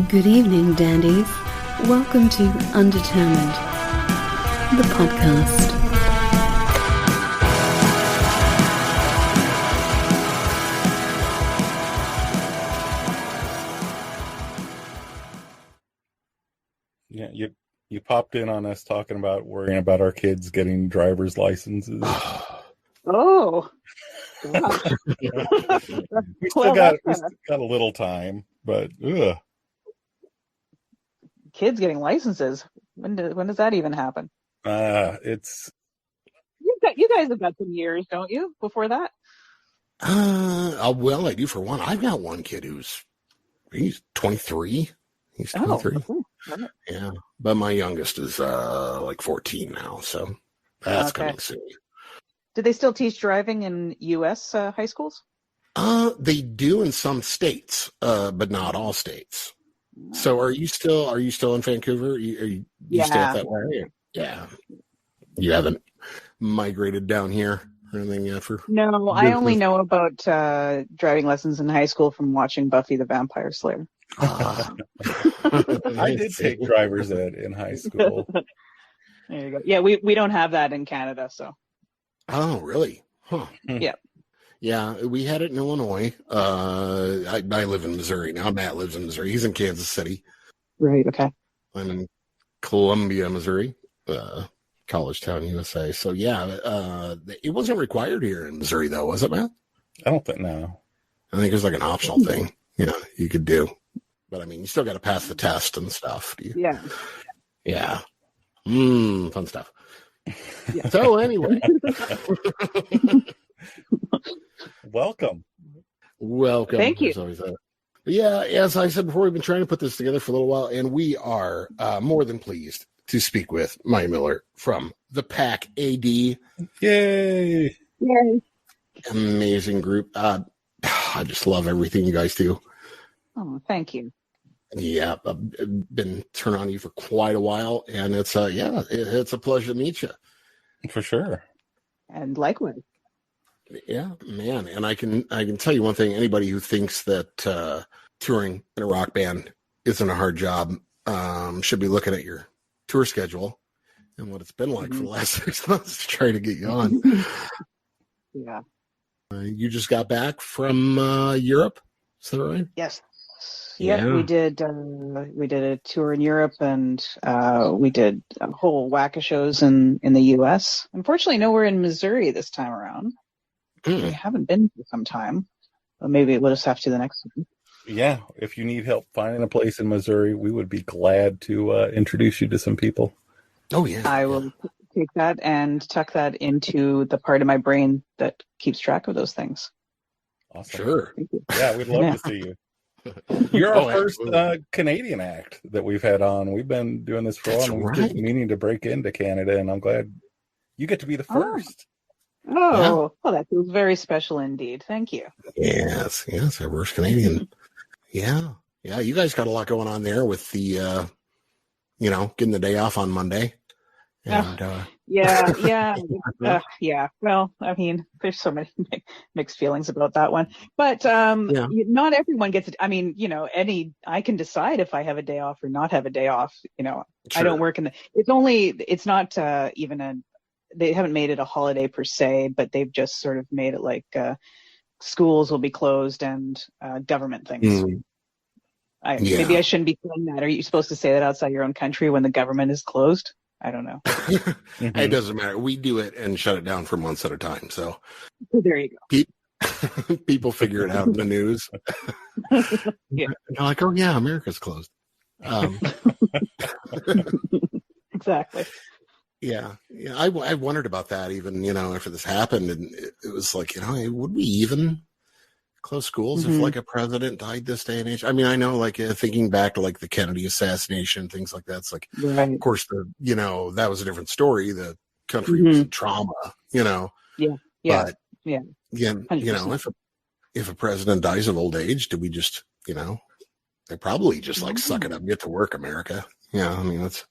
Good evening, dandies. Welcome to Undetermined, the podcast. Yeah, you popped in on us talking about worrying about our kids getting driver's licenses. Oh, we still got a little time, but kids getting licenses. When does that even happen? It's you guys have got some years, don't you? Before that. Well, I do for one. I've got one kid he's 23. He's 23. Oh, yeah, but my youngest is like 14 now, so that's okay. coming soon. Do they still teach driving in U.S. High schools? They do in some states, but not all states. So are you still in Vancouver? You stay up that way? Yeah. You haven't migrated down here or anything yet for? No, I only know about driving lessons in high school from watching Buffy the Vampire Slayer. I did take driver's ed in high school. There you go. Yeah, we don't have that in Canada, so. Oh, really? Huh. Yeah. Yeah, we had it in Illinois. I live in Missouri now. Matt lives in Missouri. He's in Kansas City. Right, okay. I'm in Columbia, Missouri, college town, USA. So, yeah, it wasn't required here in Missouri, though, was it, Matt? I don't think, no. I think it was like an optional thing, you could do. But, I mean, you still got to pass the test and stuff. Yeah. Yeah. Fun stuff. Yeah. So, anyway. Welcome. Thank you. Yeah, as I said before, we've been trying to put this together for a little while, and we are more than pleased to speak with Maya Miller from the PAC AD. Yay! Amazing group. I just love everything you guys do. Oh, thank you. Yeah, I've been turning on you for quite a while, and it's a pleasure to meet you. For sure. And likewise. Yeah, man. And I can tell you one thing. Anybody who thinks that touring in a rock band isn't a hard job should be looking at your tour schedule and what it's been like for the last 6 months to try to get you on. Yeah. You just got back from Europe, is that right? Yes. Yep, yeah. We did a tour in Europe, and we did a whole whack of shows in the U.S. Unfortunately, nowhere in Missouri this time around. We haven't been for some time, but maybe we'll just have to the next one. Yeah, if you need help finding a place in Missouri, we would be glad to introduce you to some people. Oh, yeah. I will take that and tuck that into the part of my brain that keeps track of those things. Awesome. Sure. Yeah, we'd love to see you. You're our first Canadian act that we've had on. We've been doing this for a while. We've been meaning to break into Canada, and I'm glad you get to be the first. Well, that feels very special indeed. Thank you. Yes, our first Canadian. Yeah. You guys got a lot going on there with the, getting the day off on Monday. And, yeah. Well, I mean, there's so many mixed feelings about that one, but not everyone gets it. I mean, I can decide if I have a day off or not have a day off. Sure. I don't work it's not even they haven't made it a holiday per se, but they've just sort of made it like schools will be closed and government things. Maybe I shouldn't be saying that. Are you supposed to say that outside your own country when the government is closed? I don't know. It doesn't matter. We do it and shut it down for months at a time. So there you go. People figure it out in the news. Yeah. They're like, oh, yeah, America's closed. Exactly. Yeah. I wondered about that even, after this happened. And it was like, would we even close schools if like a president died this day and age? I mean, I know like thinking back to like the Kennedy assassination, things like that. It's like, Of course, that was a different story. The country was in trauma, Yeah. But, yeah. Again, if a president dies of old age, do we just, they probably just like suck it up and get to work, America. Yeah. I mean, that's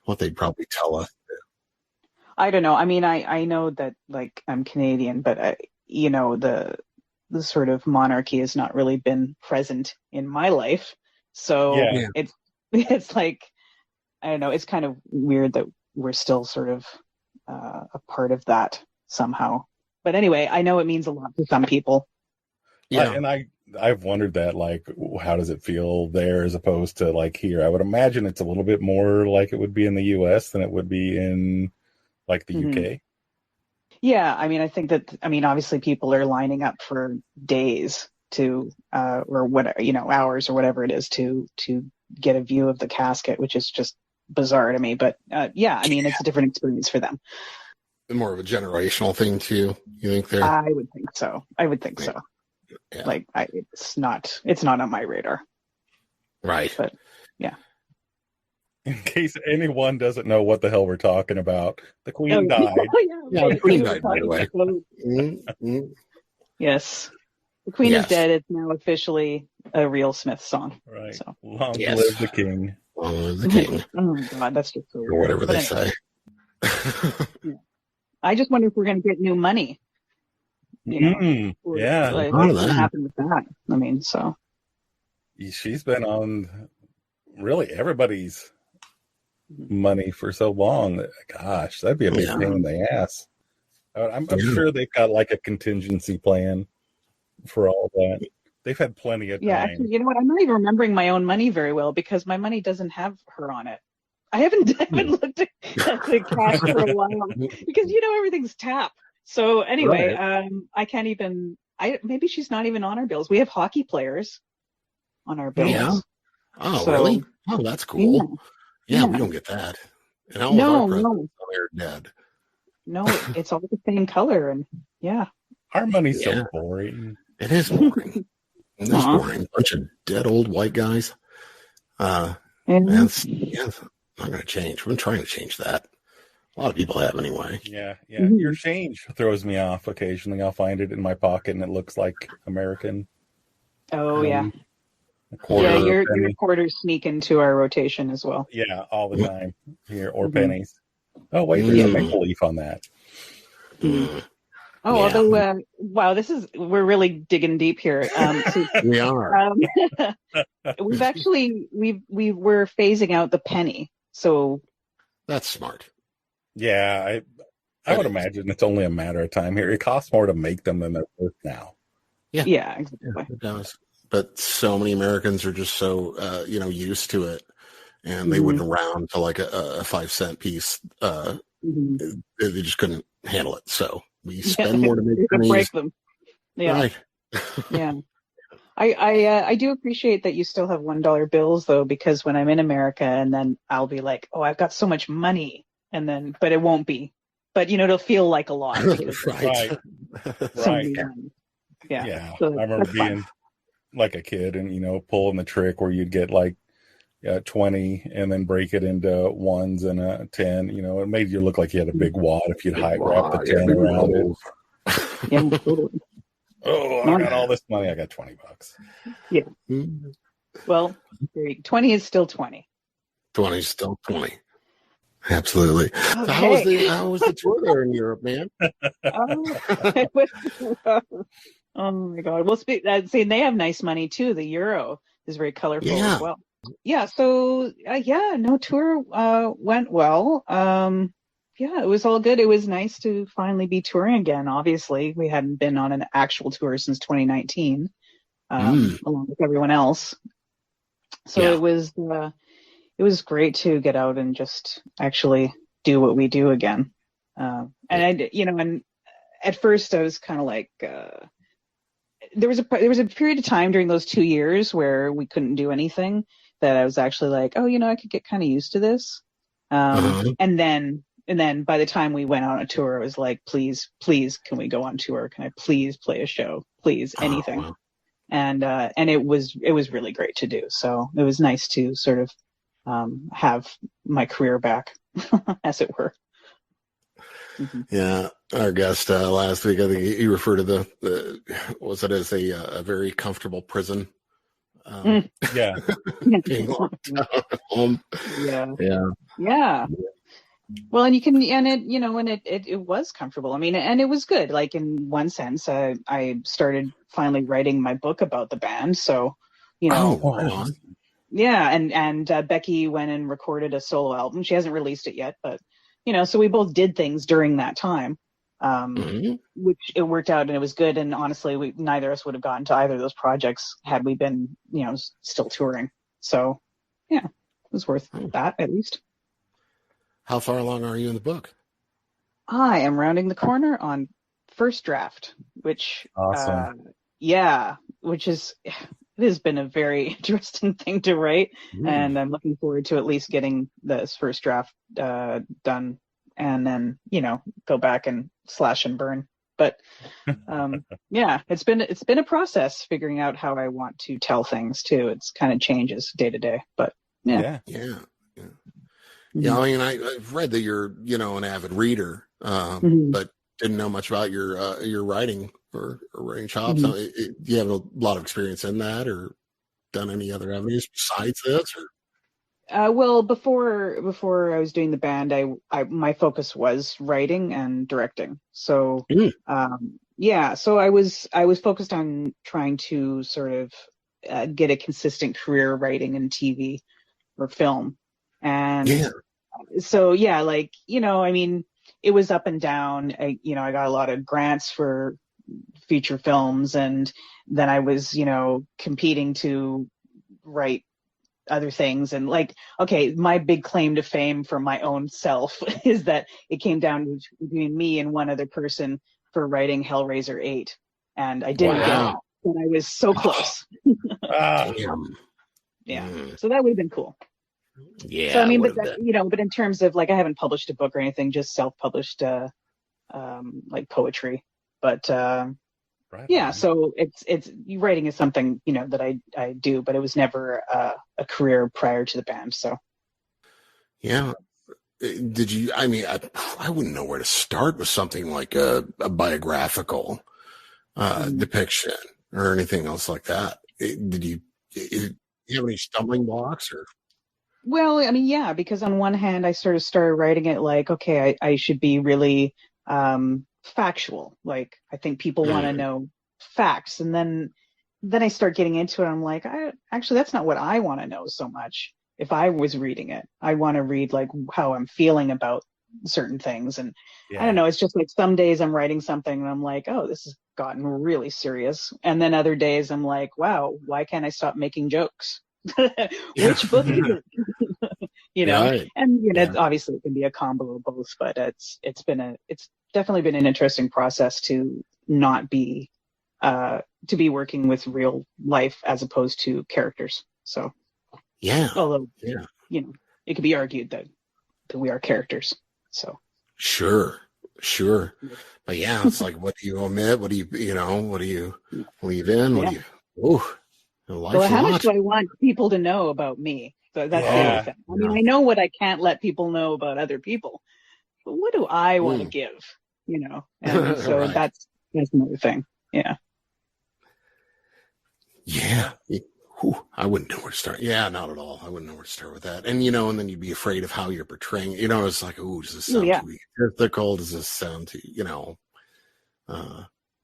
what they'd probably tell us. I don't know. I mean, I know that like I'm Canadian, but the sort of monarchy has not really been present in my life. So it's like, I don't know, it's kind of weird that we're still sort of a part of that somehow. But anyway, I know it means a lot to some people. Yeah, and I've wondered that, like, how does it feel there as opposed to like here? I would imagine it's a little bit more like it would be in the U.S. than it would be in like the UK. Yeah, I mean, I think that, I mean, obviously people are lining up for days to, or whatever, hours or whatever it is to get a view of the casket, which is just bizarre to me. But yeah, I mean, it's a different experience for them. More of a generational thing too, you think there? I would think so. Yeah. Like, it's not on my radar. Right. But yeah. In case anyone doesn't know what the hell we're talking about, the Queen died. The Queen died right away. Yes. The Queen is dead. It's now officially a real Smith song. Right. So. Long live the King. Long live the King. Oh my God, that's just so weird. Or whatever they say. I just wonder if we're going to get new money. Yeah. Like, what's going to happen with that? I mean, so. She's been on really everybody's money for so long. Gosh, that'd be a big pain in the ass. I'm sure they've got like a contingency plan for all that. They've had plenty of time. Yeah, actually, you know what? I'm not even remembering my own money very well because my money doesn't have her on it. I haven't looked at the cash for a while because everything's tap. So anyway, I can't even. Maybe she's not even on our bills. We have hockey players on our bills. Yeah. Oh, really? Oh, that's cool. Yeah, we don't get that. And all of our presidents are dead. No, it's all the same color, and our money's so boring. It is boring. It is boring. Bunch of dead old white guys. That's not going to change. We've been trying to change that. A lot of people have anyway. Yeah. Your change throws me off occasionally. I'll find it in my pocket, and it looks like American. Oh, yeah. Your quarters sneak into our rotation as well. Yeah, all the time here, or pennies. Oh, wait, there's a maple leaf on that. Although, wow, we're really digging deep here. We are. We're phasing out the penny. So that's smart. Yeah, I would imagine it's only a matter of time here. It costs more to make them than they're worth now. Yeah, exactly. Yeah, it does. But so many Americans are just so used to it, and they wouldn't round to like a 5 cent piece. They just couldn't handle it. So we spend more to make pennies. Break them. Yeah. Right. Yeah. I do appreciate that you still have $1 bills though, because when I'm in America and then I'll be like, oh, I've got so much money, but it won't be. But it'll feel like a lot. Right. Yeah. So I remember being like a kid and pulling the trick where you'd get like 20 and then break it into ones and a 10. It made you look like you had a big wad if you'd wrap the 10 around it. Yeah, totally. Oh, I got all this money. I got $20. Yeah. Well, 20 is still 20. 20 is still 20. Absolutely. Okay. So how was the tour there in Europe, man? Oh my God. Well, they have nice money too. The euro is very colorful as well. Yeah. So no, tour went well. It was all good. It was nice to finally be touring again. Obviously, we hadn't been on an actual tour since 2019, along with everyone else. So it was great to get out and just actually do what we do again. And at first I was kind of like, there was a period of time during those 2 years where we couldn't do anything that I was actually like, oh, I could get kind of used to this. And then by the time we went on a tour, it was like, please, can we go on tour? Can I please play a show? Please, anything. Wow. And it was really great to do. So it was nice to sort of have my career back, as it were. Yeah, our guest last week, I think he referred to the was it as a very comfortable prison. Being locked down at home. Yeah. Well, and it was comfortable. I mean, and it was good. Like in one sense, I started finally writing my book about the band. So, Yeah, and Becky went and recorded a solo album. She hasn't released it yet, but so we both did things during that time, which it worked out and it was good. And honestly, neither of us would have gotten to either of those projects had we been, still touring. So, yeah, it was worth that at least. How far along are you in the book? I am rounding the corner on first draft, which awesome. Which is. It has been a very interesting thing to write, and I'm looking forward to at least getting this first draft done, and then go back and slash and burn. But it's been a process figuring out how I want to tell things too. It's kind of changes day to day, but yeah. I mean, I've read that you're an avid reader, but didn't know much about your writing or writing chops. Do you have a lot of experience in that, or done any other avenues besides this? Or? Well, before I was doing the band, my focus was writing and directing. So so I was focused on trying to sort of get a consistent career writing in TV or film, and so I mean, it was up and down. I got a lot of grants for feature films, and then I was, competing to write other things. And my big claim to fame for my own self is that it came down between me and one other person for writing Hellraiser 8. And I didn't get it, and I was so close. So that would have been cool. Yeah. So I mean, but in terms of I haven't published a book or anything, just self-published poetry. But so it's writing is something that I do, but it was never a career prior to the band. So did you? I mean, I wouldn't know where to start with something like a biographical depiction or anything else like that. Did you have any stumbling blocks or? Well, I mean, because on one hand, I sort of started writing it okay, I should be really factual. I think people want to know facts. And then I start getting into it. I'm actually, that's not what I want to know so much. If I was reading it, I want to read how I'm feeling about certain things. And I don't know, it's just some days I'm writing something and I'm oh, this has gotten really serious. And then other days I'm wow, why can't I stop making jokes? Which book is it? Right. And obviously it can be a combo of both, but it's definitely been an interesting process to not be to be working with real life as opposed to characters. So although it could be argued that we are characters. So sure. But it's what do you omit? What do you what do you leave in? What do you how much do I want people to know about me? So that's the other thing. I mean, I know what I can't let people know about other people, but what do I want to give? And so that's another thing. Yeah. I wouldn't know where to start. Yeah, not at all. I wouldn't know where to start with that. And and then you'd be afraid of how you're portraying. It's does this sound too egotistical? Does this sound too,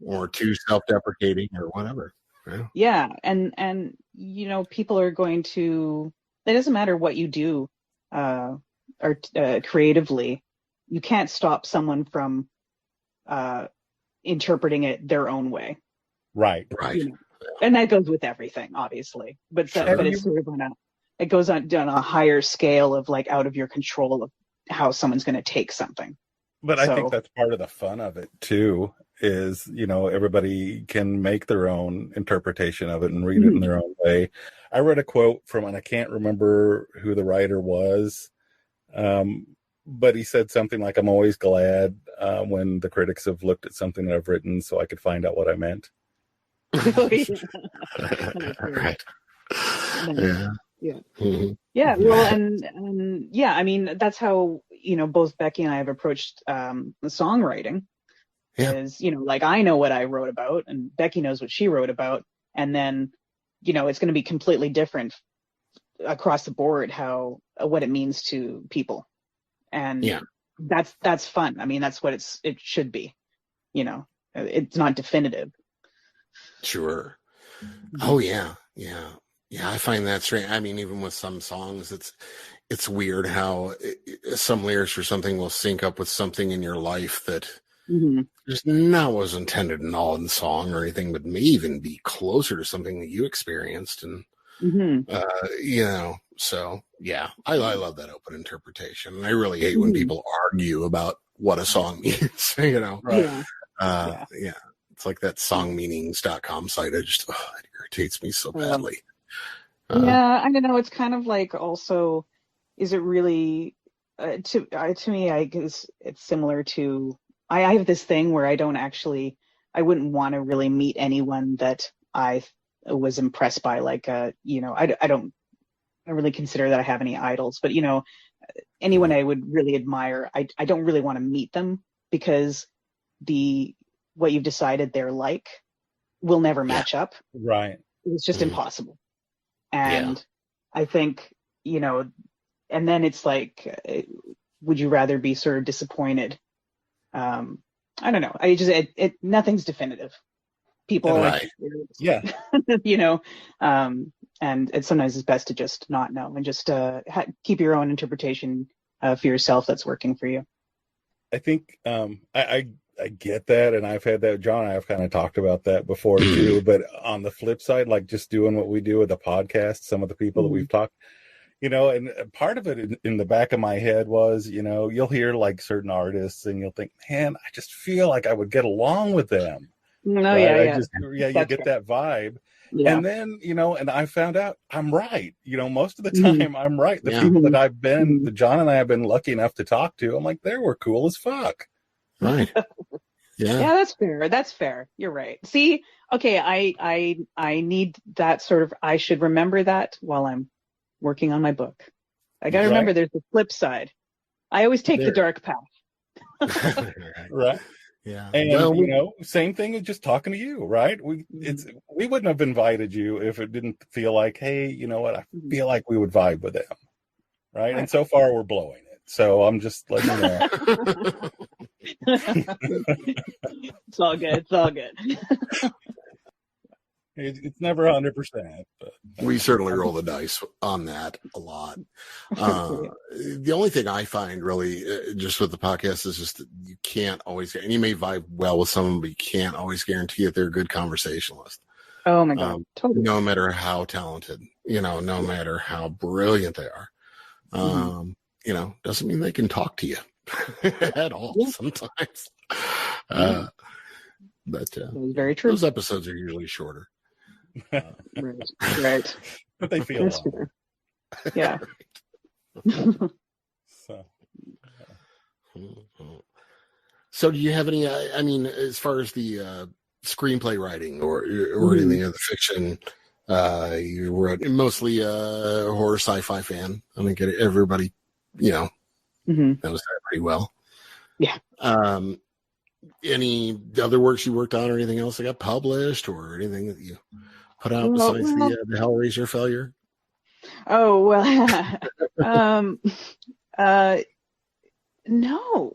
or too self-deprecating or whatever? And people are going to. It doesn't matter what you do, or creatively, you can't stop someone from interpreting it their own way. Right. And that goes with everything, obviously. But it's sort of it goes on a higher scale of out of your control of how someone's going to take something. But I think that's part of the fun of it too. Is everybody can make their own interpretation of it and read it in their own way. I read a quote from, and I can't remember who the writer was, but he said something like, "I'm always glad when the critics have looked at something that I've written, so I could find out what I meant." Right. Well, and I mean, that's how both Becky and I have approached the songwriting. Is I know what I wrote about, and Becky knows what she wrote about, and then it's going to be completely different across the board what it means to people, and that's fun. I mean, that's what it should be. It's not definitive. Sure. Oh yeah. Yeah, I find that strange. I mean, even with some songs, it's weird how some lyrics or something will sync up with something in your life that just not was intended in all in the song or anything, but may even be closer to something that you experienced. And, you know, so yeah, I love that open interpretation. And I really hate when people argue about what a song means, you know? Right. Yeah. It's like that songmeanings.com site. It irritates me so badly. Yeah, I don't know. It's kind of like also, is it really, to me, I guess it's similar to, I have this thing where I wouldn't want to really meet anyone that I was impressed by. Like, you know, I don't really consider that I have any idols, but, you know, anyone I would really admire, I don't really want to meet them because what you've decided they're like will never match up. Right. It's just impossible. And I think, you know, and then it's like, would you rather be sort of disappointed? I don't know. Nothing's definitive. People, you know, and sometimes it's best to just not know and just keep your own interpretation for yourself that's working for you. I think I get that, and I've had that. John and I have kind of talked about that before too. But on the flip side, like just doing what we do with the podcast, some of the people that we've talked, you know, and part of it in the back of my head was, you know, you'll hear like certain artists and you'll think, man, I just feel like I would get along with them. No, right? You get that vibe. Yeah. And then, you know, and I found out I'm right. You know, most of the time I'm right. The people that that John and I have been lucky enough to talk to, I'm like, they were cool as fuck. Right. Yeah, that's fair. You're right. See, okay, I need that sort of, I should remember that while I'm working on my book. I got to remember there's the flip side. I always take the dark path. Right. Yeah. And you know, same thing as just talking to you, right? We wouldn't have invited you if it didn't feel like, hey, you know what? I feel like we would vibe with them. Right. And so far we're blowing it. So I'm just letting you know. It's all good. It's all good. It's never 100%. But we certainly roll the dice on that a lot. The only thing I find really just with the podcast is just that you can't always, and you may vibe well with someone, but you can't always guarantee that they're a good conversationalist. Oh my God. Totally. No matter how talented, you know, no matter how brilliant they are. You know, doesn't mean they can talk to you at all sometimes. But very true. Those episodes are usually shorter. Right. But they feel longer. Yeah. So do you have any, I mean, as far as the screenplay writing or anything of the fiction, you were mostly a horror sci-fi fan. I think everybody, you know, knows that pretty well. Yeah. Any other works you worked on or anything else that got published or anything that you put out besides the Hellraiser failure? Oh, well, no.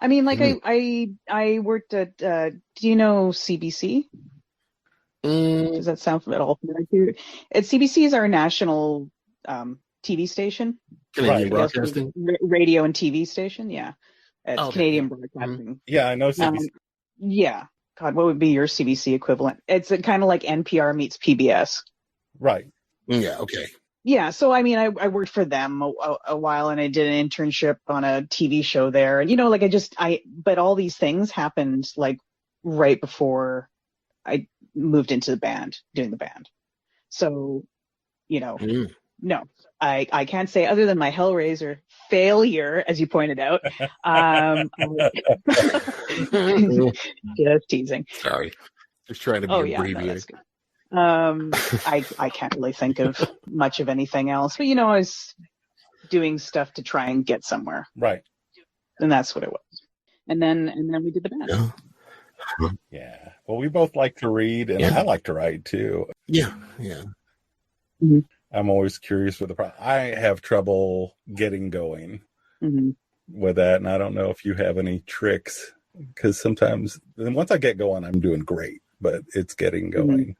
I mean, like I worked at, do you know CBC? Does that sound at all familiar to you? CBC is our national TV station. Canadian Broadcasting? Radio and TV station, yeah. It's Canadian Broadcasting. Yeah, I know CBC. Yeah. God, what would be your CBC equivalent? It's kind of like NPR meets PBS. Right. Yeah, okay. Yeah, so I mean, I worked for them a while, and I did an internship on a TV show there, and you know, like but all these things happened like right before I moved into the band, doing the band. So, you know, no, I can't say other than my Hellraiser failure, as you pointed out. Just teasing. Sorry, just trying to be abbreviated. I can't really think of much of anything else, but you know, I was doing stuff to try and get somewhere, right? And that's what it was. And then we did the band. Yeah. Well, we both like to read, and I like to write too. Yeah. I'm always curious with the problem. I have trouble getting going with that, and I don't know if you have any tricks, because sometimes once I get going, I'm doing great, but it's getting going.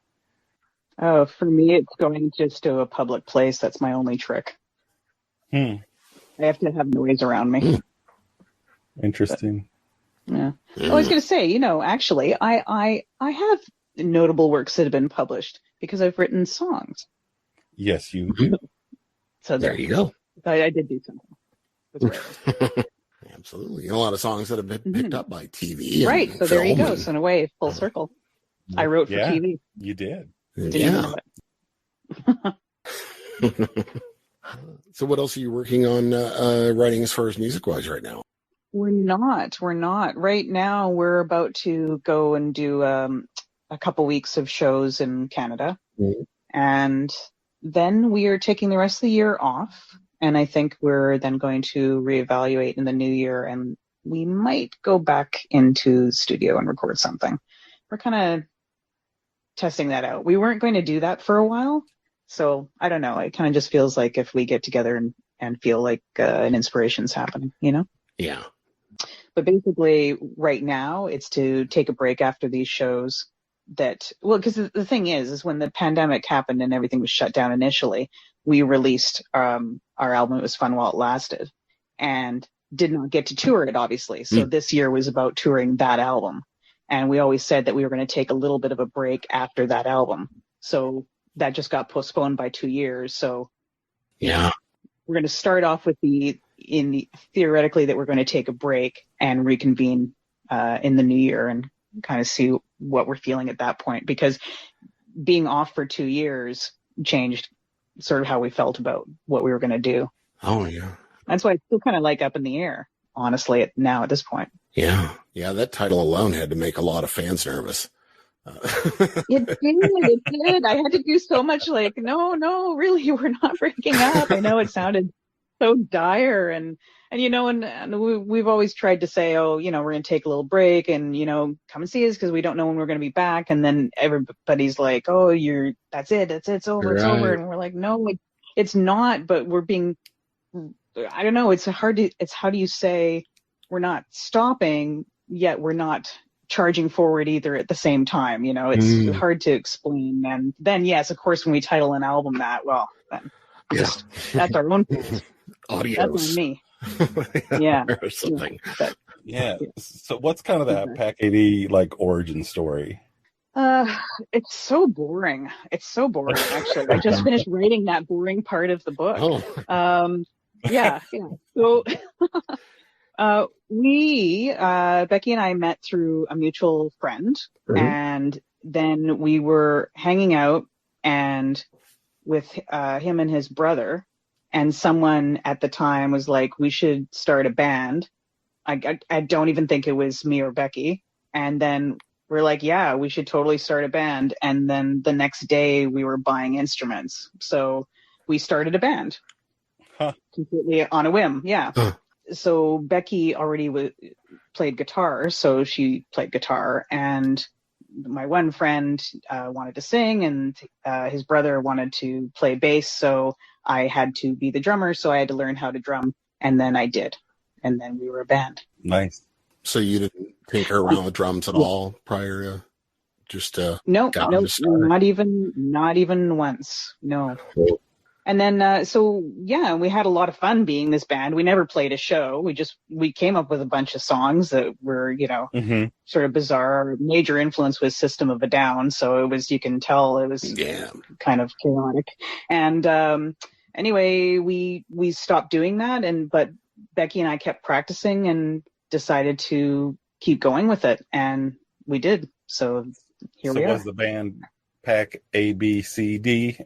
Oh, for me, it's going just to a public place. That's my only trick. I have to have noise around me. Interesting. But, yeah. I was going to say, actually, I have notable works that have been published because I've written songs. Yes, you do. So there you go. I did do something. That's right. Absolutely. A lot of songs that have been picked up by TV. Right. So there you go. And, so in a way, full circle. I wrote for TV. You did. Didn't even know it. So what else are you working on writing as far as music-wise right now? We're not. Right now, we're about to go and do a couple weeks of shows in Canada. And then we are taking the rest of the year off. And I think we're then going to reevaluate in the new year, and we might go back into the studio and record something. We're kind of testing that out. We weren't going to do that for a while. So I don't know. It kind of just feels like if we get together and feel like an inspiration's happening, Yeah. But basically right now it's to take a break after these shows because the thing is when the pandemic happened and everything was shut down initially, we released our album. It was Fun While It Lasted, and did not get to tour it, obviously. So this year was about touring that album. And we always said that we were going to take a little bit of a break after that album. So that just got postponed by 2 years. So yeah, we're going to start off with theoretically that we're going to take a break and reconvene in the new year and kind of see what we're feeling at that point, because being off for 2 years changed sort of how we felt about what we were going to do. Oh yeah. That's why it's still kind of like up in the air, honestly, at this point. Yeah. That title alone had to make a lot of fans nervous. It did. I had to do so much no, really, we're not breaking up. I know it sounded so dire, and we've always tried to say, we're going to take a little break and, come and see us because we don't know when we're going to be back. And then everybody's like, that's it, it's over, it's over. And we're like, no, it's not, but we're being, I don't know, it's how do you say we're not stopping, yet we're not charging forward either at the same time. It's hard to explain. And then, yes, of course, when we title an album that's our own audios. That's on me. Yeah. Or something. Yeah. So what's kind of that Pack AD origin story? It's so boring. Actually. I just finished writing that boring part of the book. Yeah. So Becky and I met through a mutual friend, and then we were hanging out and with him and his brother, and someone at the time was like, we should start a band. I don't even think it was me or Becky. And then we're like, yeah, we should totally start a band. And then the next day we were buying instruments. So we started a band completely on a whim. Yeah. So Becky already played guitar. So she played guitar, and my one friend wanted to sing, and his brother wanted to play bass. So I had to be the drummer. So I had to learn how to drum, and then I did. And then we were a band. Nice. So you didn't tinker around with drums at all prior to just no, not even once. No. And then we had a lot of fun being this band. We never played a show. We came up with a bunch of songs that were sort of bizarre. Our major influence was System of a Down, so you can tell it was kind of chaotic. And anyway, we stopped doing that, but Becky and I kept practicing and decided to keep going with it, and we did. So here we are. So was the band Pack ABCD?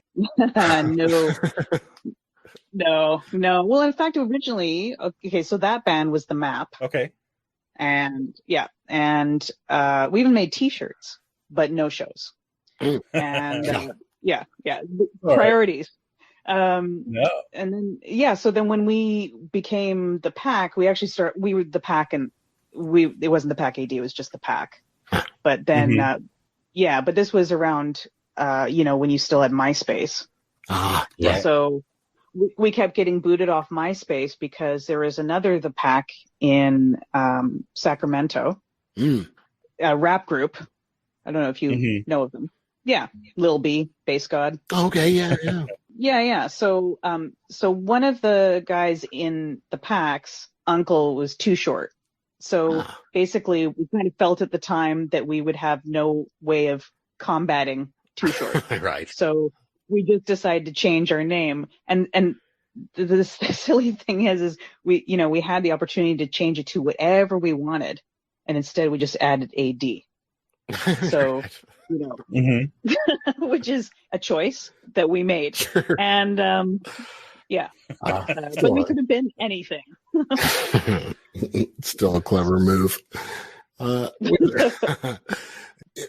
No. Well, in fact, originally, so that band was the Map. Okay. And we even made T-shirts, but no shows. And priorities. No. And then so then when we became the Pack, we were the Pack, and it wasn't the Pack AD, it was just the Pack. But then but this was around when you still had MySpace. So we kept getting booted off MySpace because there was another the Pack in Sacramento, a rap group. I don't know if you know of them. Yeah, Lil B, bass god. Oh, okay, yeah. Yeah. So one of the guys in the packs, Uncle, was too short. So basically, we kind of felt at the time that we would have no way of combating too short. Right. So we just decided to change our name. And the silly thing is we had the opportunity to change it to whatever we wanted, and instead we just added AD. So, which is a choice that we made. Sure. And but we could have been anything. Still a clever move.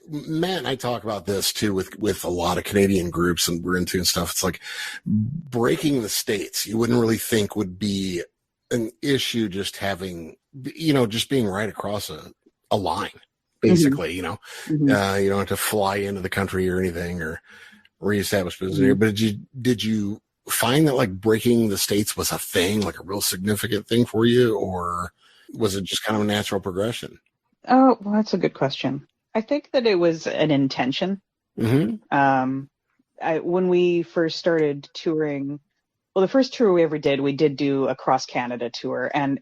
Matt and I talk about this too with a lot of Canadian groups, and we're into and stuff. It's like breaking the states. You wouldn't really think would be an issue, just having, just being right across a line, basically. You don't have to fly into the country or anything or reestablish business here. But did you find that like breaking the states was a thing, like a real significant thing for you, or was it just kind of a natural progression? Oh, well, that's a good question. I think that it was an intention. When we first started touring, the first tour we ever did, we did do a cross Canada tour, and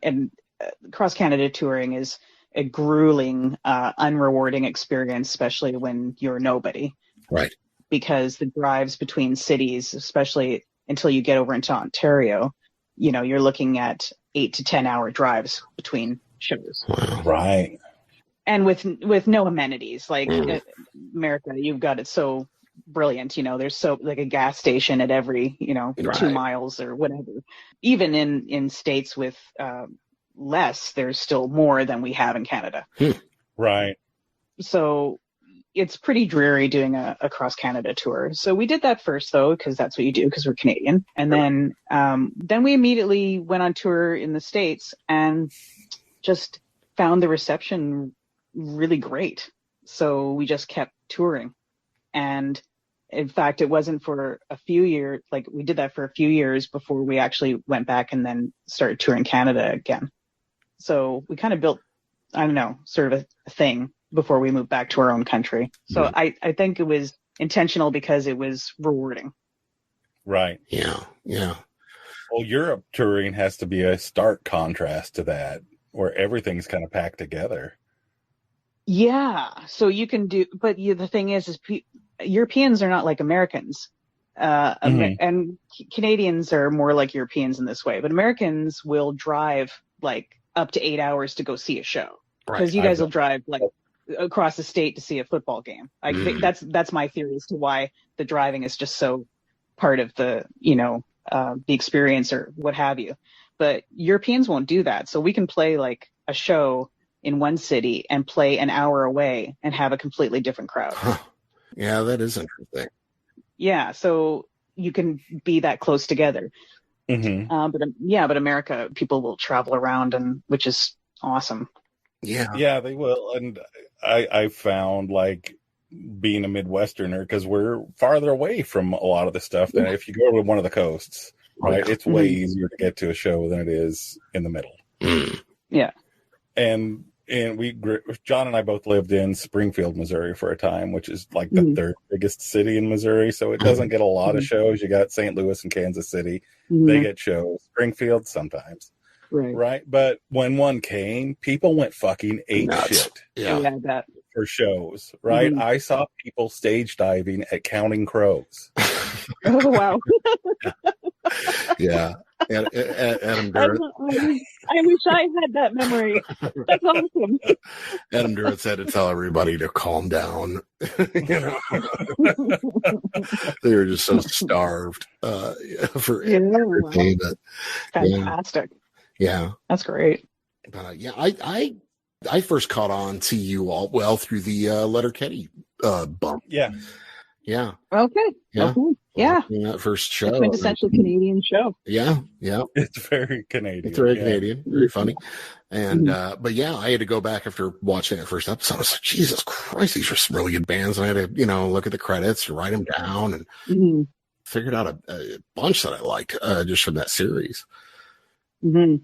cross Canada touring is a grueling, unrewarding experience, especially when you're nobody. Right. Because the drives between cities, especially until you get over into Ontario, you're looking at 8 to 10 hour drives between shows. Wow. Right. And with no amenities, like America, you've got it so brilliant. There's so like a gas station at every, 2 miles or whatever. Even in states with less, there's still more than we have in Canada. Right. So it's pretty dreary doing a cross Canada tour. So we did that first, though, because that's what you do, because we're Canadian. And then we immediately went on tour in the States and just found the reception really great. So we just kept touring. And in fact, it wasn't for a few years, like we did that for a few years before we actually went back and then started touring Canada again. So we kind of built, I don't know, sort of a thing before we moved back to our own country. So I think it was intentional because it was rewarding. Right. Yeah. Well, Europe touring has to be a stark contrast to that, where everything's kind of packed together. Yeah. So you can do, but the thing is Europeans are not like Americans. And Canadians are more like Europeans in this way, but Americans will drive like up to 8 hours to go see a show. Because you guys will drive like across the state to see a football game. I think that's my theory as to why the driving is just so part of the, the experience or what have you. But Europeans won't do that. So we can play like a show in one city and play an hour away and have a completely different crowd. Huh. Yeah, that is interesting. Yeah. So you can be that close together. But America, people will travel around, and which is awesome. Yeah, they will. And I found like being a Midwesterner, because we're farther away from a lot of the stuff than if you go to one of the coasts, right? It's way easier to get to a show than it is in the middle. Yeah. And John and I both lived in Springfield, Missouri for a time, which is like the third biggest city in Missouri. So it doesn't get a lot of shows. You got St. Louis and Kansas City. They get shows. Springfield sometimes. Right. But when one came, people went fucking ape shit. Yeah. For shows, right? I saw people stage diving at Counting Crows. Oh, wow. Yeah. Adam Durrett. I wish I had that memory. That's awesome. Adam Durrett said to tell everybody to calm down. They were just so starved for entertainment. Fantastic. Yeah. That's great. But I first caught on to you all through the Letterkenny bump. Yeah. Okay. Yeah. Okay. Yeah. That first show. Quintessential Canadian show. Yeah. It's very Canadian. It's very Canadian. Very funny. And, but yeah, I had to go back after watching that first episode. I was like, Jesus Christ, these are some really good bands. And I had to, look at the credits and write them down and figured out a bunch that I liked, just from that series. But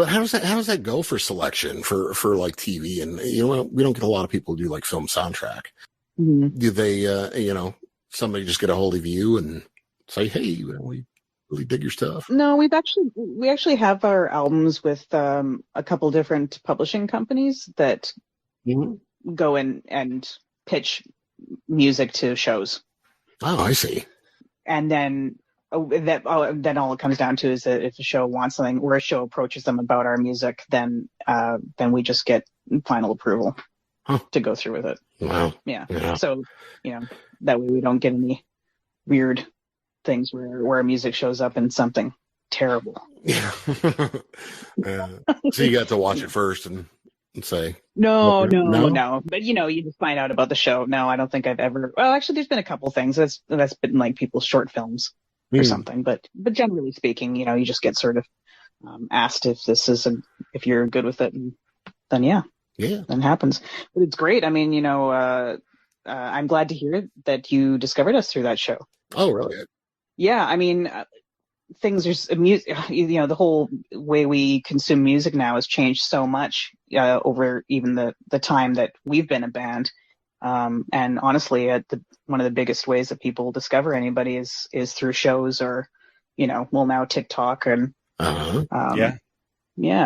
how does that go for selection for like TV? And, we don't get a lot of people who do like film soundtrack. Do they, somebody just get a hold of you and say, hey, we really dig your stuff? No, we actually have our albums with a couple different publishing companies that go in and pitch music to shows. Oh, I see. And then then all it comes down to is that if a show wants something, or a show approaches them about our music, then we just get final approval to go through with it. Wow. Yeah. So, that way we don't get any weird things where our music shows up in something terrible. Yeah. So you got to watch it first and say, no. But you just find out about the show. No, I don't think I've ever. Well, actually, there's been a couple things that's been like people's short films or something. But generally speaking, you just get sort of asked if this is if you're good with it, and then then it happens. But it's great. I mean, I'm glad to hear that you discovered us through that show. Oh, really? Yeah, I mean, things are the whole way we consume music now has changed so much over even the time that we've been a band. And honestly, one of the biggest ways that people discover anybody is through shows or, now TikTok and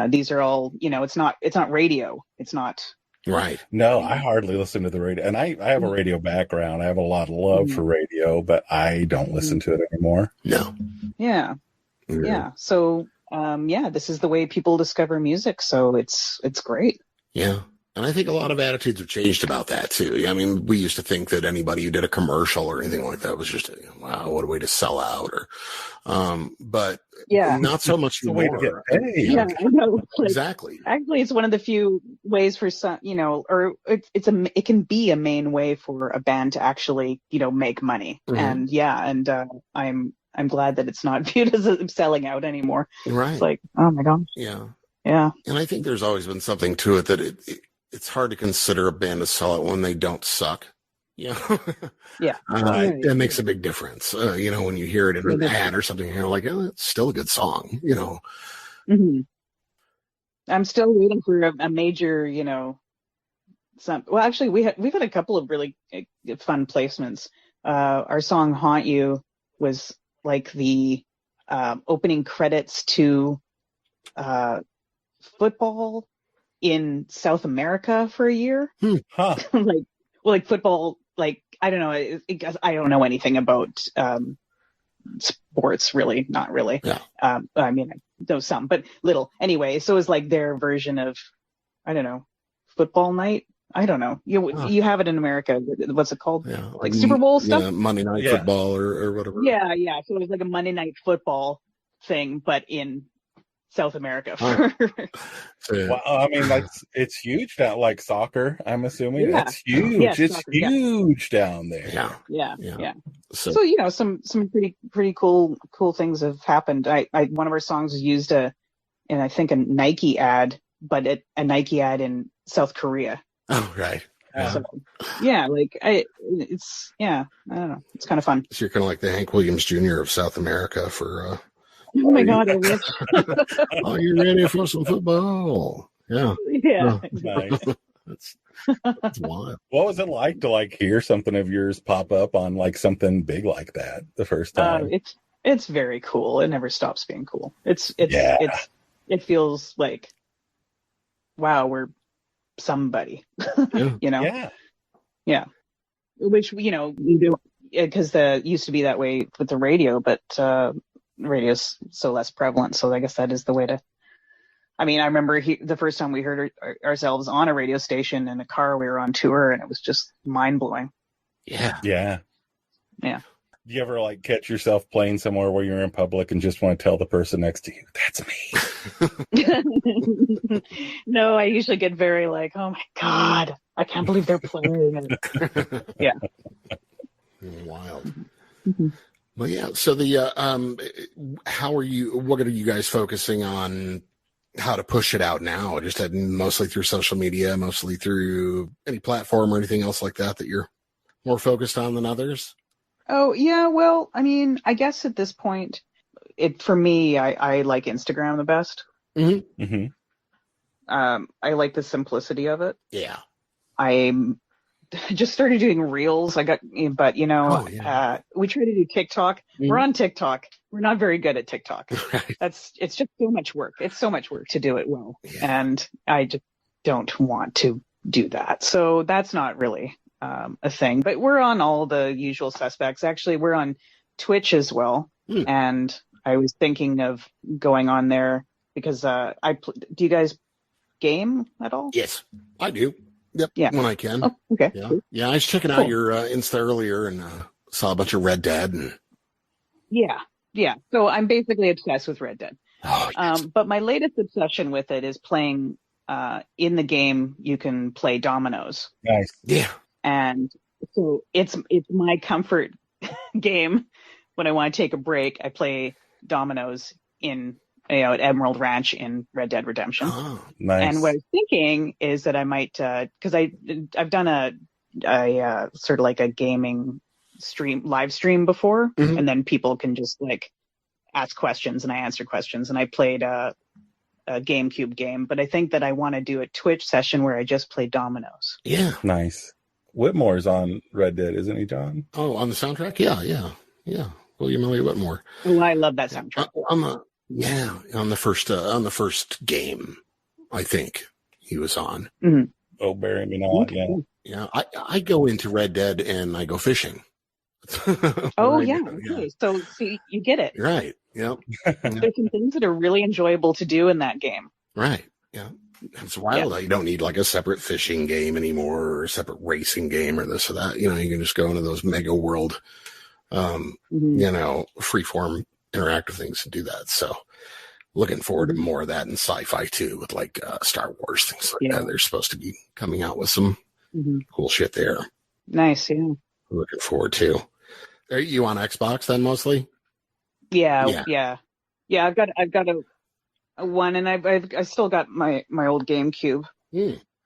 these are all, it's not radio. It's not. Right. No, I hardly listen to the radio, and I have a radio background. I have a lot of love for radio, but I don't listen to it anymore. No. Yeah. So, this is the way people discover music. So it's great. Yeah. And I think a lot of attitudes have changed about that too. I mean, we used to think that anybody who did a commercial or anything like that was just, wow, what a way to sell out, or, but not so much the way to get paid. Yeah, I know. Exactly. Actually, it's one of the few ways for some, or it can be a main way for a band to actually, make money. And I'm glad that it's not viewed as selling out anymore. Right. It's like, oh my gosh. Yeah. Yeah. And I think there's always been something to it that it's hard to consider a band to sell out when they don't suck. Yeah. That makes a big difference. When you hear it in an ad or something, you're like, oh, it's still a good song, I'm still waiting for a major, actually we've had a couple of really fun placements. Our song Haunt You was like the opening credits to football in South America for a year. like football, like, I don't know. I don't know anything about sports, really, not really. Yeah. I mean, I know some, but little. Anyway, so it was like their version of, I don't know, football night. I don't know. You have it in America. What's it called? Yeah, like Super Bowl stuff? Yeah, Monday Night Football or whatever. Yeah. So it was like a Monday Night Football thing, but in South America. Well, I mean, it's huge down, like soccer, I'm assuming. Yeah. It's huge. Yes, it's soccer, huge down there. Yeah. So some pretty cool things have happened. One of our songs was used in I think a Nike ad, but a Nike ad in South Korea. Oh, right. So, it's I don't know. It's kind of fun. So you're kind of like the Hank Williams Jr. of South America for. Oh my God, I wish. Are you ready for some football? Yeah. Yeah. Nice. That's wild. What was it like to hear something of yours pop up on something big like that the first time? It's very cool. It never stops being cool. It feels like, wow, we're somebody. Yeah. Yeah. Which we do, because used to be that way with the radio, but radio's so less prevalent. So I guess that is the way to. I mean, I remember the first time we heard ourselves on a radio station in a car. We were on tour, and it was just mind blowing. Yeah. Do you ever catch yourself playing somewhere where you're in public and just want to tell the person next to you, "That's me"? No, I usually get very oh my God, I can't believe they're playing it. Yeah. Wild. Mm-hmm. Well, yeah. So what are you guys focusing on? How to push it out now? Just mostly through social media, mostly through any platform or anything else like that you're more focused on than others? Oh, yeah. Well, I mean, I guess at this point, for me, I like Instagram the best. Mm-hmm. Mm-hmm. I like the simplicity of it. Yeah. I'm just started doing reels. But we try to do TikTok. Mhm. We're on TikTok. We're not very good at TikTok. Right. It's just so much work. It's so much work to do it well. Yeah. And I just don't want to do that. So that's not really a thing, but we're on all the usual suspects. Actually, we're on Twitch as well. And I was thinking of going on there because do you guys game at all? Yes, I do. Yep. Yeah. When I can. Oh, okay. Yeah. Yeah. I was checking out your Insta earlier and saw a bunch of Red Dead. And... Yeah. So I'm basically obsessed with Red Dead. Oh, yes. But my latest obsession with it is playing in the game. You can play dominoes. Nice. Yeah. And so it's my comfort game. When I want to take a break, I play dominoes at Emerald Ranch in Red Dead Redemption. Oh, nice. And what I was thinking is that I might, because I've done a sort of like a gaming live stream before, Mhm. and then people can just like ask questions and I answer questions. And I played a GameCube game, but I think that I want to do a Twitch session where I just play dominoes. Yeah. Nice. Whitmore's on Red Dead, isn't he, John? Oh, on the soundtrack? Yeah. William Elliott Whitmore. Oh, I love that soundtrack. On the first game, I think he was on. Mm-hmm. Oh, bury me not. Yeah. Yeah, I go into Red Dead and I go fishing. Oh, yeah. Okay. So see, you get it. Right. Yep. There's some things that are really enjoyable to do in that game. Right. Yeah. It's wild how you don't need like a separate fishing game anymore or a separate racing game or this or that. You can just go into those mega world, freeform interactive things and do that. So looking forward to more of that in sci-fi too, with like Star Wars, things like that. They're supposed to be coming out with some cool shit there. Nice. Yeah. Looking forward to. Are you on Xbox then mostly? Yeah. I've got a one, and I still got my old GameCube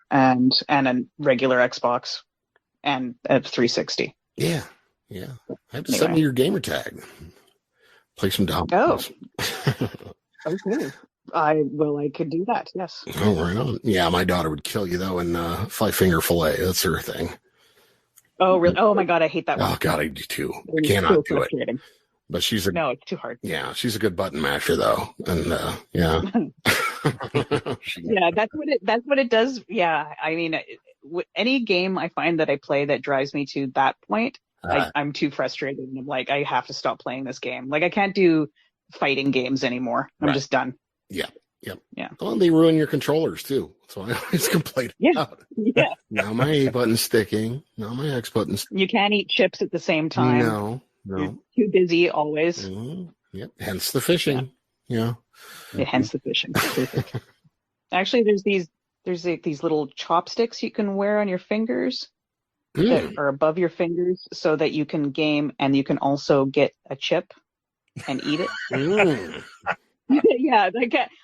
and a regular Xbox and a 360. Yeah. I have to send me your gamer tag. Play some dominoes. Oh. Okay. I could do that. Yes. Oh, right on. Yeah, my daughter would kill you though in Five Finger Fillet. That's her thing. Oh, really? Oh my God, I hate that one. Oh God, I do too. It's Cannot so do it. frustrating. But No, it's too hard. Yeah, she's a good button masher though, and yeah. Yeah, that's what it does. Yeah, I mean, any game I find that I play that drives me to that point, I'm too frustrated, and I'm like, I have to stop playing this game. Like, I can't do fighting games anymore. I'm just done. Yeah. Yeah. Well, they ruin your controllers too, so I always complain about it. Yeah. Now my A button's sticking. Now my X button's. You can't eat chips at the same time. No. You're too busy always. Yep. Hence the fishing. Yeah. Hence the fishing. Actually, there's these little chopsticks you can wear on your fingers that are above your fingers, so that you can game and you can also get a chip and eat it. Yeah,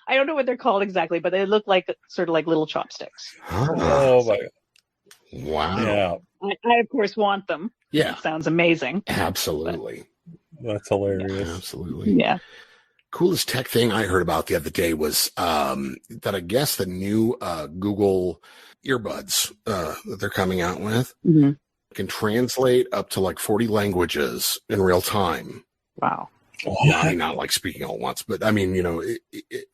I don't know what they're called exactly, but they look like sort of like little chopsticks. Oh my! Wow. Yeah. I of course want them. Yeah. It sounds amazing. Absolutely. That's hilarious. Absolutely. Yeah. Coolest tech thing I heard about the other day was that I guess the new Google earbuds that they're coming out with can translate up to like 40 languages in real time. Wow. Yeah, I mean, not like speaking all at once, but I mean,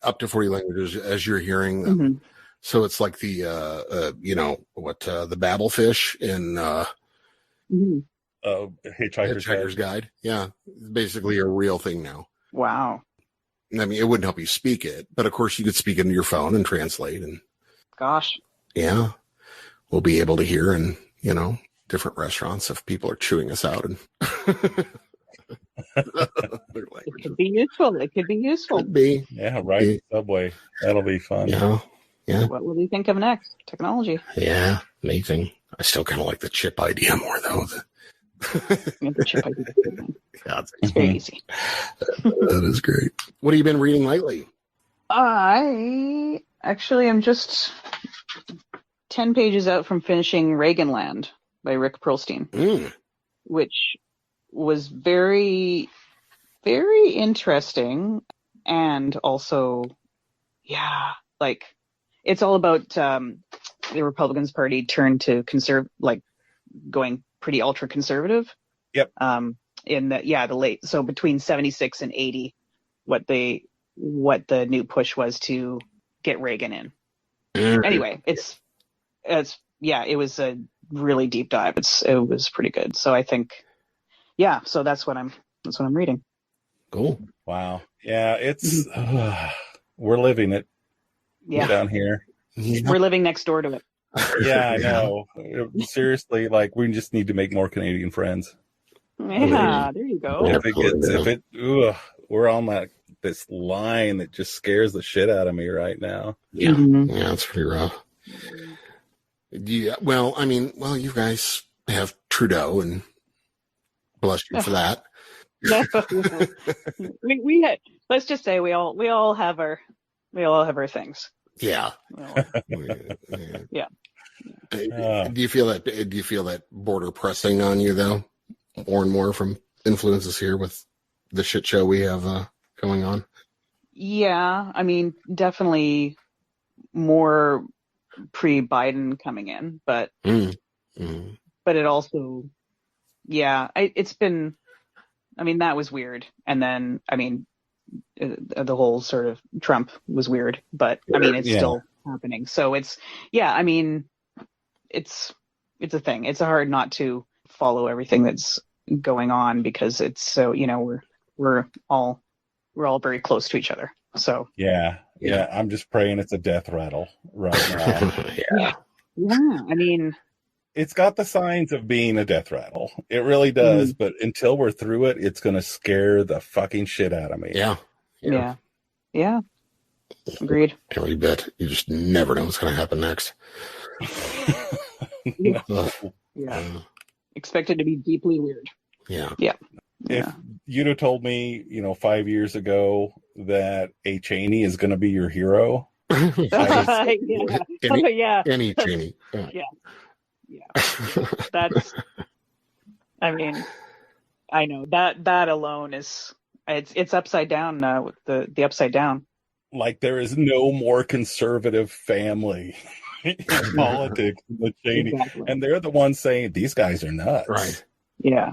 up to 40 languages as you're hearing them. So it's like the, the Babelfish in Hitchhiker's Guide. Yeah, basically a real thing now. Wow. I mean, it wouldn't help you speak it, but of course you could speak into your phone and translate. And gosh. Yeah, we'll be able to hear in, different restaurants if people are chewing us out. And it could be useful. Could be. Yeah, right. Subway. That'll be fun. Yeah. What will you think of next? Technology. Yeah, amazing. I still kind of like the chip idea more, though. The chip idea. It's very easy. That is great. What have you been reading lately? I actually am just 10 pages out from finishing Reaganland by Rick Perlstein, which was very, very interesting. And also, it's all about the Republicans Party turned to going pretty ultra conservative. Yep. In the late, so between 76 and 80, what the new push was to get Reagan in. Anyway, it was a really deep dive. It was pretty good. So I think, so that's what I'm reading. Cool. Wow. Yeah, it's we're living it. Yeah. Down here. We're living next door to it. Yeah, I know. Seriously, like we just need to make more Canadian friends. Yeah, there you go. We're on this line that just scares the shit out of me right now. Yeah, Mm-hmm. yeah, it's pretty rough. Yeah, well, I mean, you guys have Trudeau, and bless you for that. Let's just say we all have our things. Yeah. Yeah. Do you feel that border pressing on you though, more and more from influences here with the shit show we have going on? Yeah, I mean, definitely more pre-Biden coming in, but but it also, it's been. I mean, that was weird, and then I mean, the whole sort of Trump was weird, but I mean, it's still happening. So it's, I mean, it's a thing. It's hard not to follow everything that's going on because it's so, we're all very close to each other. So yeah. I'm just praying it's a death rattle right now. Yeah. I mean, it's got the signs of being a death rattle. It really does. But until we're through it, it's going to scare the fucking shit out of me. Yeah. Agreed. Every bit. You just never know what's going to happen next. Yeah. Expected to be deeply weird. Yeah. If you'd have told me, 5 years ago that A. Cheney is going to be your hero. Any Cheney. Yeah. That's, I mean, I know that alone is, it's upside down with the upside down. Like there is no more conservative family in politics than the Cheney. Exactly. And they're the ones saying these guys are nuts. Right. Yeah.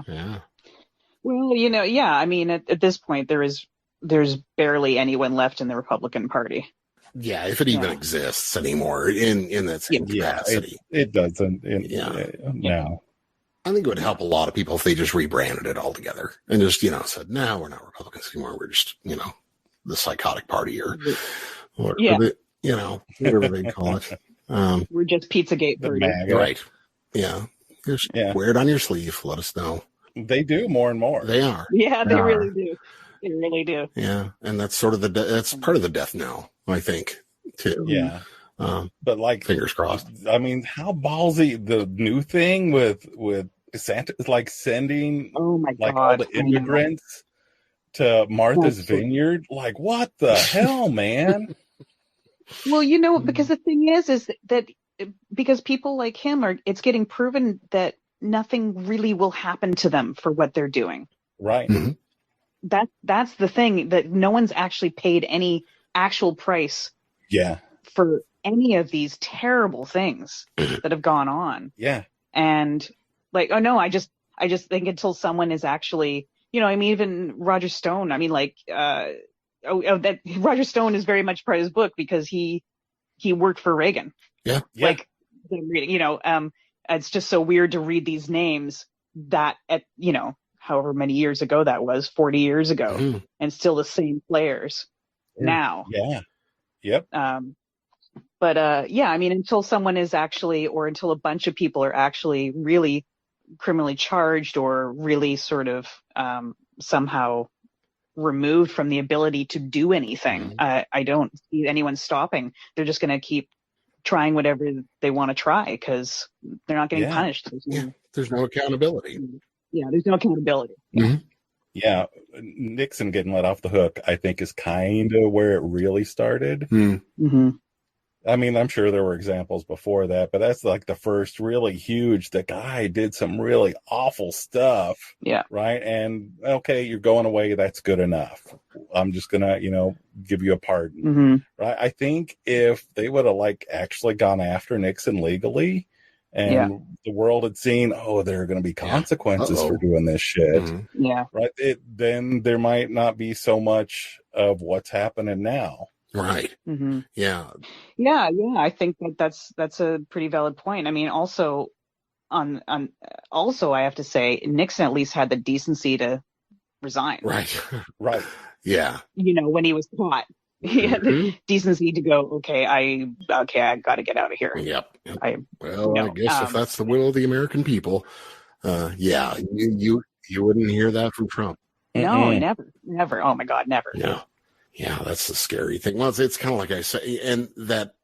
Well, I mean, at this point there's barely anyone left in the Republican Party. Yeah, if it even exists anymore in that same capacity. It doesn't. No. I think it would help a lot of people if they just rebranded it altogether and just, said, no, we're not Republicans anymore. We're just, the psychotic party or whatever they call it. We're just Pizzagate Party. Right. Yeah. Just wear it on your sleeve. Let us know. They do more and more. They are. Yeah, they really do. They really do. Yeah. And that's sort of that's part of the death knell, I think, too. Yeah. But like, fingers crossed. I mean, how ballsy the new thing with Santa is like sending all the immigrants to Martha's Vineyard. Like, what the hell, man? Well, because the thing is that because people like him it's getting proven that nothing really will happen to them for what they're doing. Right. Mm-hmm. That's the thing, that no one's actually paid any actual price. Yeah. For any of these terrible things that have gone on. Yeah. And like, I just think until someone is actually, I mean, even Roger Stone, I mean, like, that Roger Stone is very much part of his book because he worked for Reagan. Yeah. Like, I'm reading, it's just so weird to read these names that at, however many years ago that was, 40 years ago, and still the same players now. Yeah. Yep. But I mean, until someone is actually, or until a bunch of people are actually really criminally charged or really sort of somehow removed from the ability to do anything, I don't see anyone stopping. They're just going to keep trying whatever they want to try because they're not getting punished. There's no accountability. Yeah, there's no accountability. Mm-hmm. Yeah, Nixon getting let off the hook, I think, is kind of where it really started. Mm-hmm. I mean, I'm sure there were examples before that, but that's like the first really huge. The guy did some really awful stuff. Yeah. Right. And okay, you're going away. That's good enough. I'm just going to, give you a pardon. Mm-hmm. Right. I think if they would have actually gone after Nixon legally, and the world had seen, oh, there are going to be consequences for doing this shit. Mm-hmm. Yeah. Right. Then there might not be so much of what's happening now. Right. Mm-hmm. Yeah. Yeah. I think that's a pretty valid point. I mean, also also I have to say Nixon at least had the decency to resign. Right. Right. Yeah. When he was caught. He had the decency to go, okay, I got to get out of here. Yep. I guess if that's the will of the American people, you wouldn't hear that from Trump. No, never. Oh my God, never. No. Yeah, that's the scary thing. Well, it's kind of like I say, and that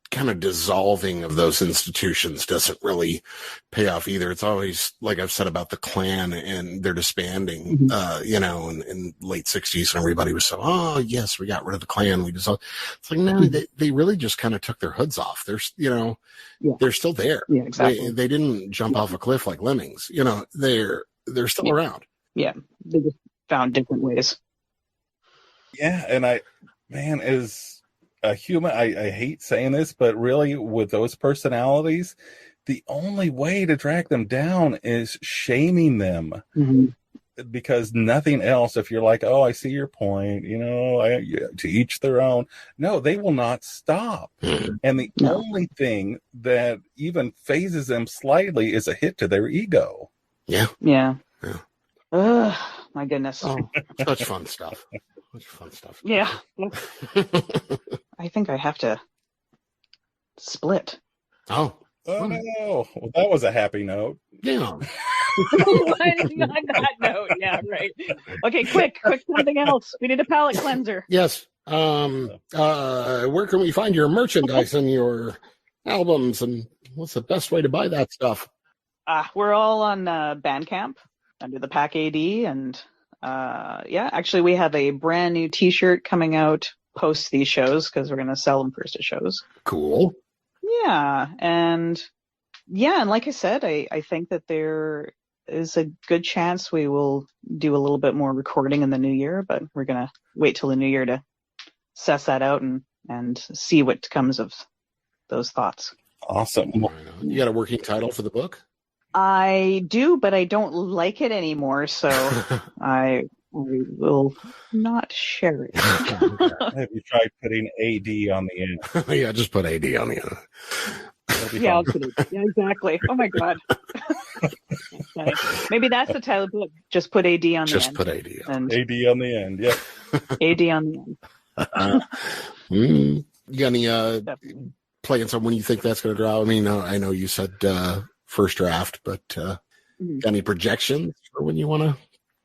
kind of dissolving of those institutions doesn't really pay off either. It's always like I've said about the Klan and their disbanding, in late 60s, and everybody was so, oh yes, we got rid of the Klan. It's like, no, they really just kind of took their hoods off. They're still there. Yeah, exactly. They didn't jump off a cliff like lemmings. They're still around. Yeah. They just found different ways. Yeah. And as a human, I hate saying this, but really with those personalities, the only way to drag them down is shaming them, because nothing else. If you're like, oh, I see your point, to each their own. No, they will not stop. And the only thing that even phases them slightly is a hit to their ego. Yeah. My goodness. Oh, such fun stuff. Yeah. I think I have to split. Oh no. Well, that was a happy note. Yeah. On that note, yeah, right. Okay, quick, something else. We need a palate cleanser. Yes. Where can we find your merchandise and your albums, and what's the best way to buy that stuff? We're all on Bandcamp under the Pack AD, and actually we have a brand new T-shirt coming out post these shows because we're going to sell them first at shows. Cool. Yeah, and like I said, I think that there is a good chance we will do a little bit more recording in the new year, but we're going to wait till the new year to suss that out and see what comes of those thoughts. Awesome. You got a working title for the book? I do, but I don't like it anymore, so I will not share it. Have you tried putting AD on the end? Yeah, just put AD on the end. Yeah, I'll put it. Yeah, exactly. Oh my God. Maybe that's the title of the book. Just put AD on the end. Just put AD on. AD on the end. Yeah. AD on the end. You got any plans on when you think that's going to drop? I mean, I know you said first draft, but got any projections for when you want to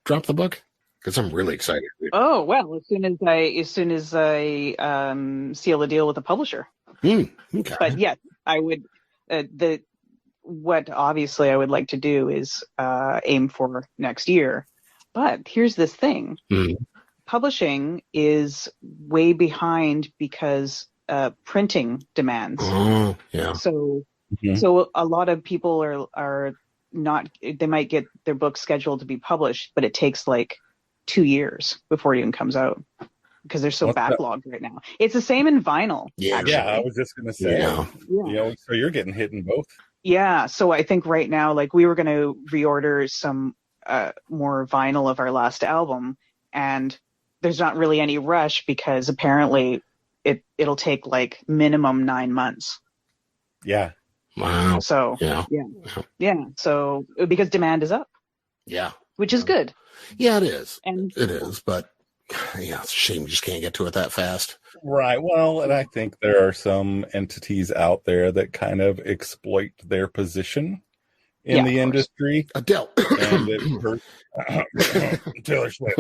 drop the book? Because I'm really excited. Oh well, as soon as I seal a deal with the publisher. Okay. But yes, I would. What obviously I would like to do is aim for next year. But here's this thing: publishing is way behind because printing demands. Oh, yeah. So a lot of people are not. They might get their book scheduled to be published, but it takes like 2 years before it even comes out because they're so backlogged right now. It's the same in vinyl. Yeah, actually. Yeah. I was just gonna say. Yeah. So you're getting hit in both. Yeah. So I think right now, like we were going to reorder some more vinyl of our last album, and there's not really any rush because apparently it'll take like minimum 9 months. Yeah. Wow. So yeah. So because demand is up. Yeah. Which is good. Yeah, it is. And it is, but yeah, it's a shame you just can't get to it that fast. Right. Well, and I think there are some entities out there that kind of exploit their position in the industry. Adele. And it hurts. Taylor Swift.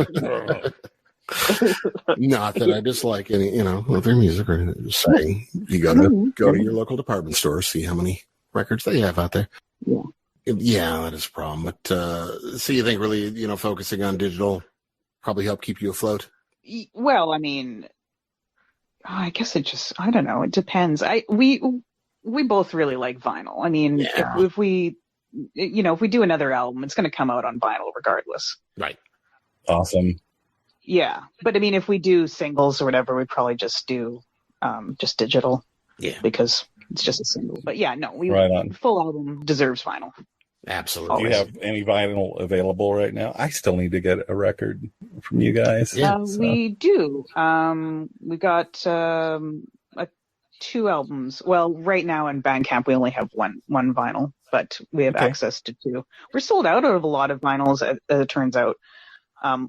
Not that I dislike any, of their music or anything. Just saying, you gotta go to your local department store, see how many records they have out there. Yeah. Yeah, that is a problem. But so you think really, focusing on digital probably help keep you afloat? Well, I mean, I guess I don't know. It depends. We both really like vinyl. I mean, if we do another album, it's going to come out on vinyl regardless. Right. Awesome. Yeah. But I mean, if we do singles or whatever, we'd probably just do just digital. Yeah. Because It's just a single. But yeah, no, Right on. full album deserves vinyl. Absolutely. Do you have any vinyl available right now? I still need to get a record from you guys. Yeah. We do. We got 2 albums. Well, right now in Bandcamp we only have one vinyl, but we have access to 2. We're sold out of a lot of vinyls, as it turns out,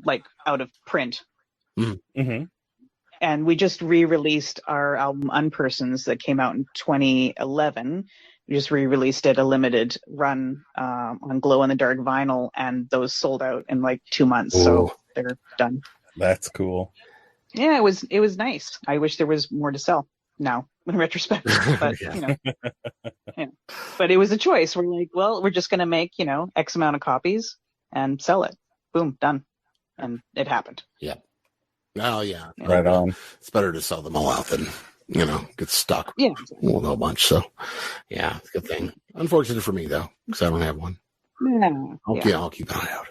like out of print. Mm-hmm. And we just re-released our album Unpersons that came out in 2011. We just re-released it, a limited run on glow in the dark vinyl, and those sold out in like 2 months. Ooh. So they're done. That's cool. Yeah, it was nice. I wish there was more to sell now in retrospect, but Yeah. But it was a choice. We're like, well, we're just going to make, X amount of copies and sell it. Boom, done. And it happened. Yeah. Oh, yeah. Right on. It's better to sell them all out than, get stuck Yeah. with a whole bunch. So, yeah, it's a good thing. Unfortunate for me, though, because I don't have one. Yeah. I'll keep an eye out.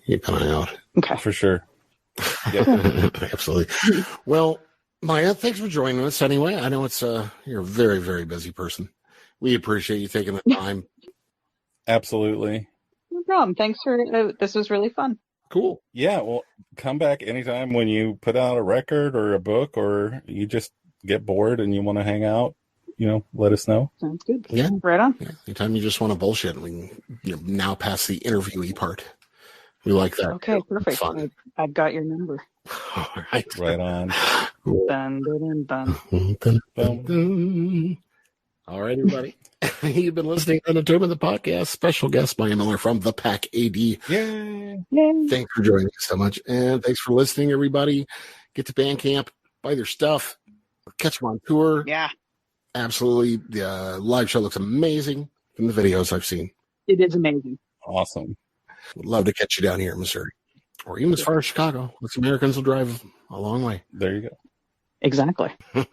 Keep an eye out. Okay. For sure. Yep. Absolutely. Well, Maya, thanks for joining us anyway. I know you're a very, very busy person. We appreciate you taking the time. Absolutely. No problem. Thanks for this was really fun. Cool. Yeah, well, come back anytime when you put out a record or a book, or you just get bored and you want to hang out, let us know. Sounds good. Yeah. Right on. Yeah. Anytime you just want to bullshit, we can now pass the interviewee part. We like that. Okay, perfect. Fun. I've got your number. All right. Right on. Dun, dun, dun, Dun, dun, dun. All right, everybody. You've been listening to the podcast. Special guest Maya Miller from the Pack AD. Yay. Yay. Thanks for joining us so much. And thanks for listening, everybody. Get to Bandcamp, buy their stuff, catch them on tour. Yeah. Absolutely. The live show looks amazing from the videos I've seen. It is amazing. Awesome. Would love to catch you down here in Missouri or even as far as Chicago. Us Americans will drive a long way. There you go. Exactly. All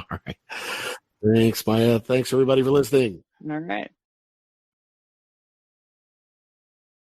right. Thanks, Maya. Thanks, everybody, for listening. All right.